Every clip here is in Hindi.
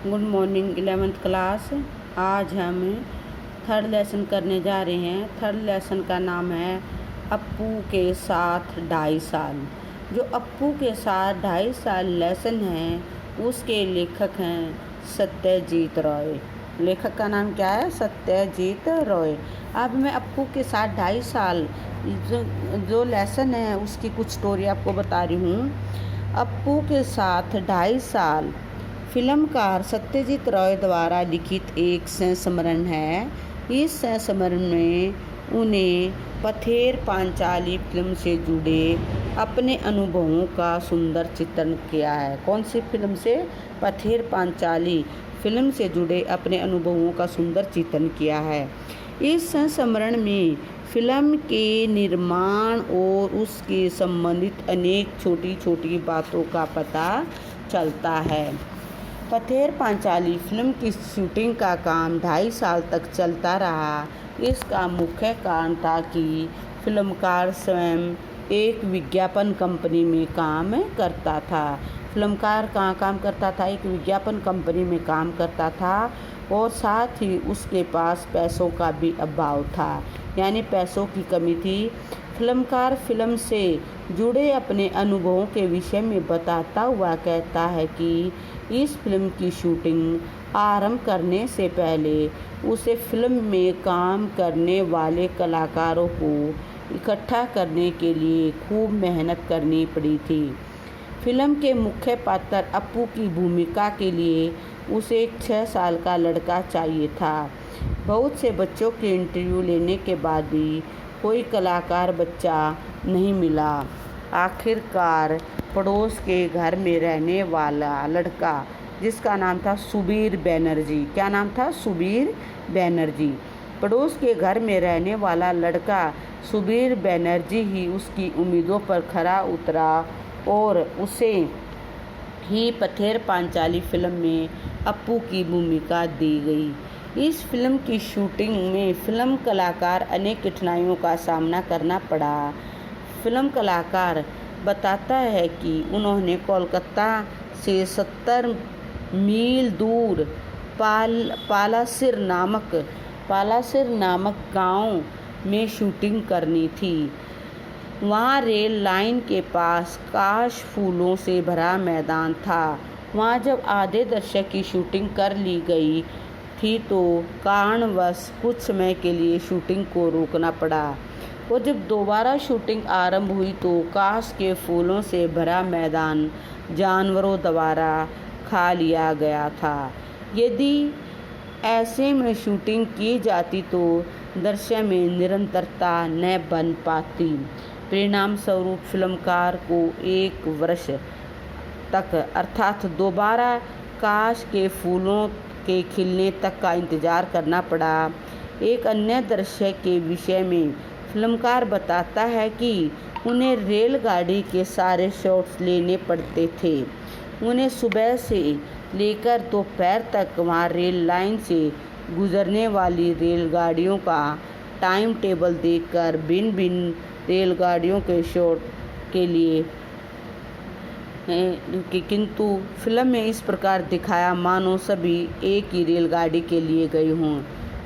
Good morning 11th class. आज हम थर्ड लेसन करने जा रहे हैं। थर्ड लेसन का नाम है अप्पू के साथ 2.5 साल। जो अप्पू के साथ 2.5 साल लेसन है उसके लेखक हैं सत्यजीत रॉय। लेखक का नाम क्या है? सत्यजीत रॉय। अब मैं अप्पू के साथ 2.5 साल जो लेसन है उसकी कुछ स्टोरी आपको बता रही हूँ। अप्पू के साथ 2.5 साल फिल्मकार सत्यजीत रॉय द्वारा लिखित एक संस्मरण है। इस संस्मरण में उन्हें पथेर पांचाली फिल्म से जुड़े अपने अनुभवों का सुंदर चित्रण किया है। कौन सी फिल्म से? पथेर पांचाली फिल्म से जुड़े अपने अनुभवों का सुंदर चित्रण किया है। इस संस्मरण में फिल्म के निर्माण और उसके संबंधित अनेक छोटी छोटी बातों का पता चलता है। पथेर पांचाली फिल्म की शूटिंग का काम 2.5 साल तक चलता रहा। इसका मुख्य कारण था कि फिल्मकार स्वयं एक विज्ञापन कंपनी में काम करता था। फिल्मकार कहाँ काम करता था? एक विज्ञापन कंपनी में काम करता था और साथ ही उसके पास पैसों का भी अभाव था, यानी पैसों की कमी थी। फिल्मकार फिल्म से जुड़े अपने अनुभवों के विषय में बताता हुआ कहता है कि इस फिल्म की शूटिंग आरंभ करने से पहले उसे फिल्म में काम करने वाले कलाकारों को इकट्ठा करने के लिए खूब मेहनत करनी पड़ी थी। फिल्म के मुख्य पात्र अप्पू की भूमिका के लिए उसे एक 6 साल का लड़का चाहिए था। बहुत से बच्चों के इंटरव्यू लेने के बाद भी कोई कलाकार बच्चा नहीं मिला। आखिरकार पड़ोस के घर में रहने वाला लड़का, जिसका नाम था सुबीर बनर्जी। क्या नाम था? सुबीर बनर्जी। पड़ोस के घर में रहने वाला लड़का सुबीर बनर्जी ही उसकी उम्मीदों पर खरा उतरा और उसे ही पथेर पांचाली फिल्म में अप्पू की भूमिका दी गई। इस फिल्म की शूटिंग में फिल्म कलाकार अनेक कठिनाइयों का सामना करना पड़ा। फिल्म कलाकार बताता है कि उन्होंने कोलकाता से 70 मील दूर पालासिर नामक गांव में शूटिंग करनी थी। वहाँ रेल लाइन के पास काश फूलों से भरा मैदान था। वहाँ जब आधे दृश्य की शूटिंग कर ली गई थी तो कारणवश कुछ समय के लिए शूटिंग को रोकना पड़ा और जब दोबारा शूटिंग आरंभ हुई तो काश के फूलों से भरा मैदान जानवरों द्वारा खा लिया गया था। यदि ऐसे में शूटिंग की जाती तो दृश्य में निरंतरता न बन पाती। परिणाम स्वरूप फिल्मकार को 1 वर्ष तक अर्थात दोबारा काश के फूलों के खिलने तक का इंतजार करना पड़ा। एक अन्य दृश्य के विषय में फिल्मकार बताता है कि उन्हें रेलगाड़ी के सारे शॉट्स लेने पड़ते थे। उन्हें सुबह से लेकर दोपहर तक वहाँ रेल लाइन से गुजरने वाली रेलगाड़ियों का टाइम टेबल देखकर भिन्न रेलगाड़ियों के शॉट के लिए किंतु फिल्म में इस प्रकार दिखाया मानो सभी एक ही रेलगाड़ी के लिए गए हों।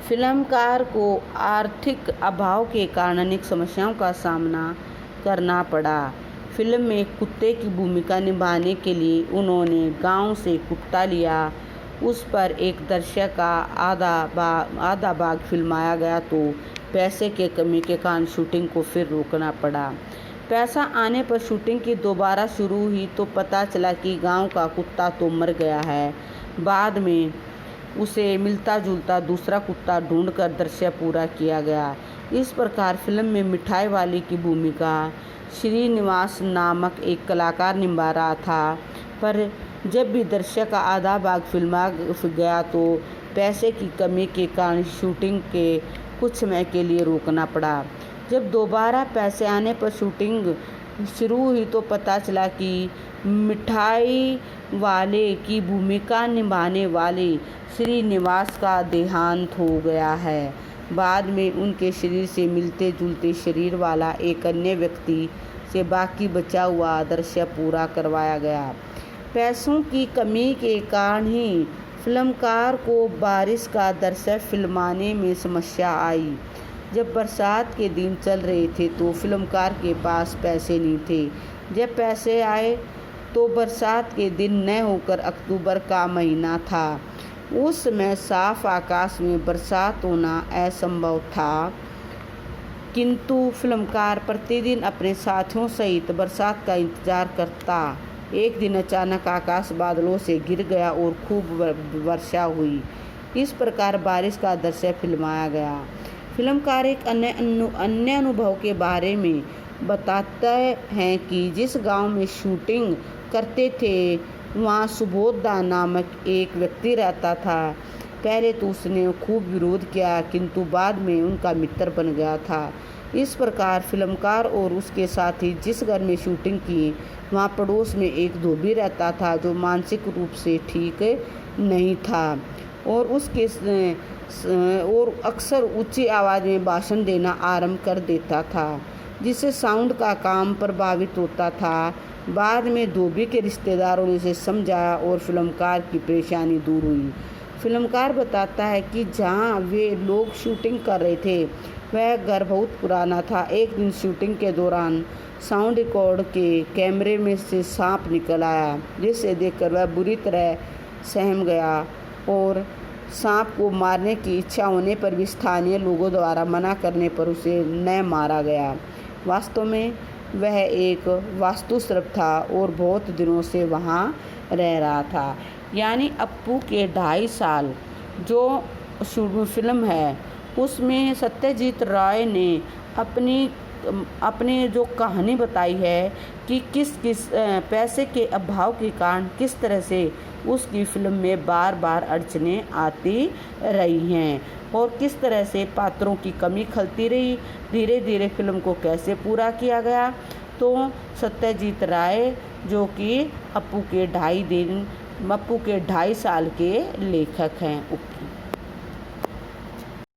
फिल्मकार को आर्थिक अभाव के कारण अनेक समस्याओं का सामना करना पड़ा। फिल्म में कुत्ते की भूमिका निभाने के लिए उन्होंने गांव से कुत्ता लिया। उस पर एक दृश्य का आधा भाग फिल्माया गया तो पैसे के कमी के कारण शूटिंग को फिर रोकना पड़ा। पैसा आने पर शूटिंग की दोबारा शुरू हुई तो पता चला कि गांव का कुत्ता तो मर गया है। बाद में उसे मिलता जुलता दूसरा कुत्ता ढूंढकर दृश्य पूरा किया गया। इस प्रकार फिल्म में मिठाई वाले की भूमिका श्रीनिवास नामक एक कलाकार निभा रहा था, पर जब भी दृश्य का आधा भाग फिल्मा गया तो पैसे की कमी के कारण शूटिंग के कुछ समय के लिए रोकना पड़ा। जब दोबारा पैसे आने पर शूटिंग शुरू हुई तो पता चला कि मिठाई वाले की भूमिका निभाने वाले श्रीनिवास का देहांत हो गया है। बाद में उनके शरीर से मिलते जुलते शरीर वाला एक अन्य व्यक्ति से बाकी बचा हुआ दृश्य पूरा करवाया गया। पैसों की कमी के कारण ही फिल्मकार को बारिश का दृश्य फिल्माने में समस्या आई। जब बरसात के दिन चल रहे थे तो फिल्मकार के पास पैसे नहीं थे। जब पैसे आए तो बरसात के दिन न होकर अक्टूबर का महीना था। उस समय साफ आकाश में बरसात होना असंभव था, किंतु फिल्मकार प्रतिदिन अपने साथियों सहित बरसात का इंतजार करता। एक दिन अचानक आकाश बादलों से घिर गया और खूब वर्षा हुई। इस प्रकार बारिश का दृश्य फिल्माया गया। फिल्मकार एक अन्य अनुभव के बारे में बताते हैं कि जिस गांव में शूटिंग करते थे वहाँ सुबोधा नामक एक व्यक्ति रहता था। पहले तो उसने खूब विरोध किया, किंतु बाद में उनका मित्र बन गया था। इस प्रकार फिल्मकार और उसके साथी जिस घर में शूटिंग की वहाँ पड़ोस में एक धोबी रहता था जो मानसिक रूप से ठीक नहीं था और अक्सर ऊंची आवाज़ में भाषण देना आरंभ कर देता था, जिससे साउंड का काम प्रभावित होता था। बाद में धोबी के रिश्तेदारों ने उसे समझाया और फिल्मकार की परेशानी दूर हुई। फिल्मकार बताता है कि जहाँ वे लोग शूटिंग कर रहे थे वह घर बहुत पुराना था। एक दिन शूटिंग के दौरान साउंड रिकॉर्ड के कैमरे में से सांप निकल आया, जिसे देखकर वह बुरी तरह सहम गया और सांप को मारने की इच्छा होने पर भी स्थानीय लोगों द्वारा मना करने पर उसे न मारा गया। वास्तव में वह एक वास्तुशिल्प था और बहुत दिनों से वहाँ रह रहा था। यानी अप्पू के 2.5 साल जो फिल्म है उसमें सत्यजीत राय ने अपनी जो कहानी बताई है कि किस पैसे के अभाव के कारण किस तरह से उसकी फिल्म में बार बार अड़चनें आती रही हैं और किस तरह से पात्रों की कमी खलती रही। धीरे धीरे फिल्म को कैसे पूरा किया गया। तो सत्यजीत राय जो कि अप्पू के 2.5 साल के लेखक हैं।